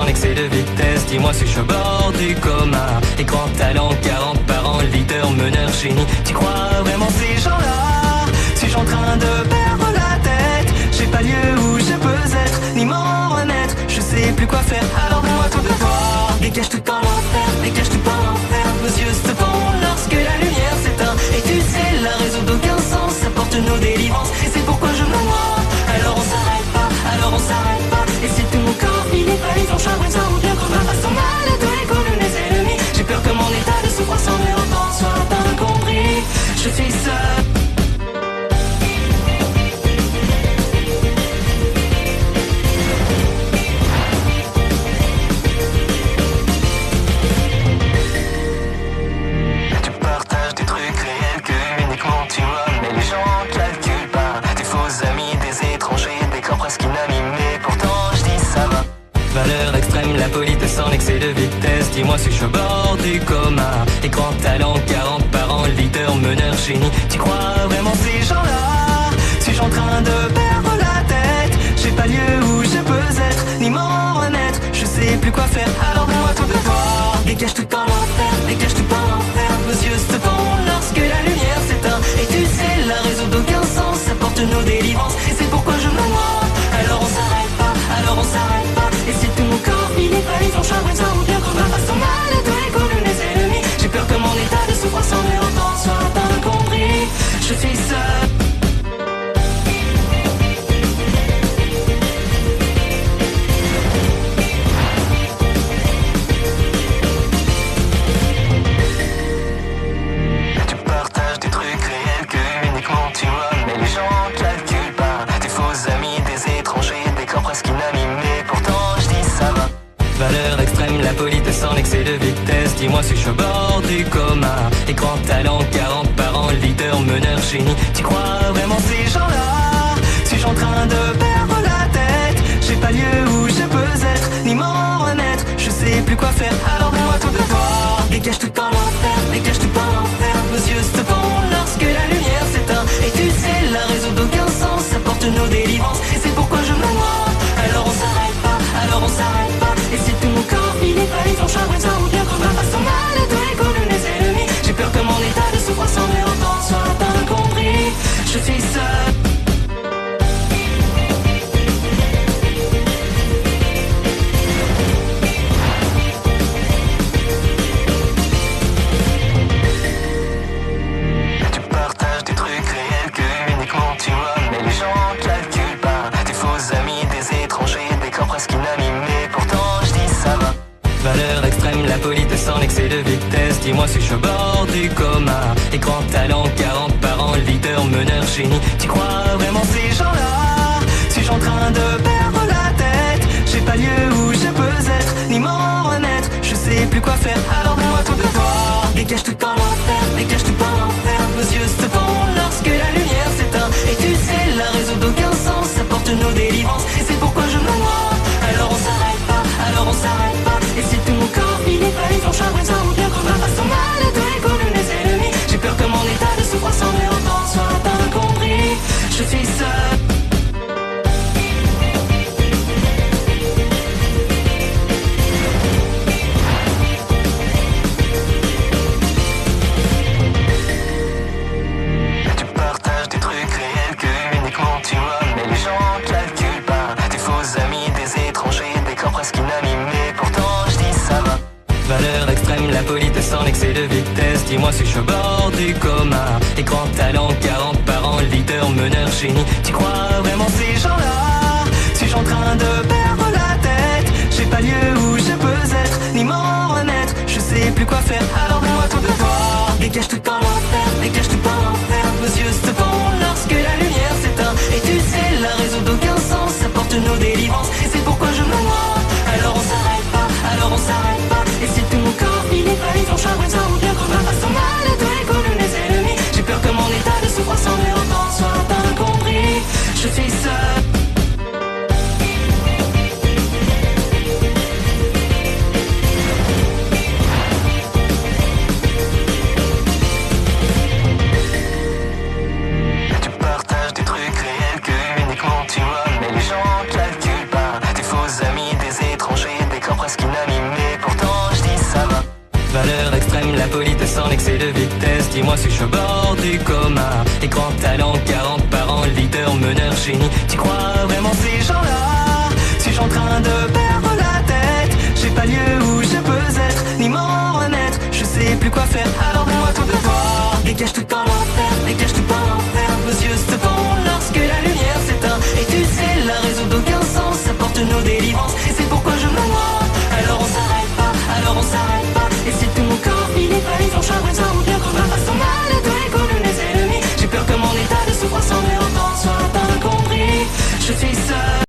excès de vitesse. Dis-moi si je suis au bord du coma. Et grand talent, 40 par an, leader, meneur, génie. Tu crois vraiment ces gens-là? Suis-je en train de perdre la tête? J'ai pas lieu où je peux être, ni m'en remettre. Je sais plus quoi faire, alors donne-moi ton devoir. Dégage tout en l'enfer, dégage tout en l'enfer. Nos yeux se font lorsque la lumière s'éteint. Et tu sais, la raison d'aucun sens, ça porte nos délivrances. Et c'est pourquoi je me noie. Alors on s'arrête pas, alors on s'arrête pas. Et si tout mon corps finit pas, ils ont charbonné ça ou bien qu'on va façon mal à tous les coups de mes ennemis. J'ai peur que mon état de souffrance en autant soit incompris. Je suis seul. Valeur extrême, la police sans excès de vitesse. Dis-moi si je suis au bord du coma. Et grand talent, 40 par an, leader, meneur, génie. Tu crois vraiment ces gens-là? Suis-je en train de perdre la tête? J'ai pas lieu où je peux être, ni m'en remettre. Je sais plus quoi faire, alors donne-moi ton devoir. Dégage tout en l'enfer, dégage tout en l'enfer. Nos yeux se font lorsque la lumière s'éteint. Et tu sais, la raison d'aucun sens, ça porte nos délivrances. Et c'est pourquoi je me noie. Alors on s'arrête pas, alors on s'arrête pas. Et si tout mon corps finit pas, ils ont charbonné ça ou bien qu'on va façon mal à tous les coups de mes ennemis. J'ai peur que mon état de souffrance en autant soit incompris. Je suis seul. Tu partages des trucs réels que uniquement tu vois, mais les gens calculent pas. Tes faux amis, des étrangers, des corps presque inanimés. Pourtant je dis ça va. Valeur extrême, la police sans excès de vitesse. Dis-moi si je suis au bord du coma. Et grand talent, 40 par an, leader, meneur, génie. Tu crois vraiment ces gens-là? Suis-je en train de perdre la tête? J'ai pas lieu où je peux être, ni m'en remettre. Je sais plus quoi faire, alors donne-moi ton devoir. Dégage tout en l'enfer, dégage tout en l'enfer. Nos yeux se font lorsque la lumière s'éteint. Et tu sais, la raison d'aucun sens, ça porte nos délivrances. Et c'est pourquoi je me noie. Alors on s'arrête pas, alors on s'arrête pas. Et si tout mon corps finit pas, ils ont charbonné ça ou bien qu'on va façon mal à tous les coups de mes ennemis. J'ai peur que mon état de souffrance en autant soit incompris. Je suis seul. Tu partages des trucs réels que uniquement tu vois, mais les gens calculent pas. Tes faux amis, des étrangers, des corps presque inanimés. Pourtant je dis ça va. Valeur extrême, la police sans excès de vitesse. Dis-moi si je suis au bord du coma. Et grand talent, 40 par an, leader, meneur, génie. Tu crois vraiment ces gens-là? Suis-je en train de perdre la tête? J'ai pas lieu où je peux être, ni m'en remettre. Je sais plus quoi faire, alors donne-moi ton devoir. Dégage tout en l'enfer, dégage tout en l'enfer. Nos yeux se font lorsque la lumière s'éteint. Et tu sais, la raison d'aucun sens, ça porte nos délivrances. Et c'est pourquoi je me noie. Alors on s'arrête pas, alors on s'arrête pas. Et si tout mon corps finit pas, ils ont charbonné ça ou bien qu'on va façon mal à tous les coups de mes ennemis. J'ai peur que mon état de souffrance en autant soit incompris. Je suis seul. Tu partages des trucs réels que uniquement tu vois, mais les gens calculent pas. Tes faux amis, des étrangers, des corps presque inanimés. Pourtant je dis ça va. Valeur extrême, la police sans excès de vitesse. Dis-moi si je suis au bord du coma. Et grand talent, 40 par an, leader, meneur, génie. Tu crois vraiment ces gens-là? Suis-je en train de perdre la tête? J'ai pas lieu où je peux être, ni m'en remettre. Je sais plus quoi faire, alors donne-moi ton devoir. Dégage tout en l'enfer, dégage tout en l'enfer. Nos yeux se font lorsque la lumière s'éteint. Et tu sais, la raison d'aucun sens, ça porte nos délivrances. Et c'est pourquoi je me noie. Alors on s'arrête pas, alors on s'arrête pas. Et si tout mon corps finit pas, ils ont charbonné ça ou bien qu'on va façon mal à tous les coups de mes ennemis. J'ai peur que mon état de souffrance en autant soit incompris. Je suis seul. excès de vitesse, dis-moi si je suis au bord du coma. Et grand talent, 40 parents, leader, meneur, génie. Tu crois vraiment ces gens-là? Suis-je en train de perdre la tête? J'ai pas lieu où je peux être, ni m'en remettre. Je sais plus quoi faire, alors donne-moi tout de toi. Dégage tout en l'enfer, dégage tout en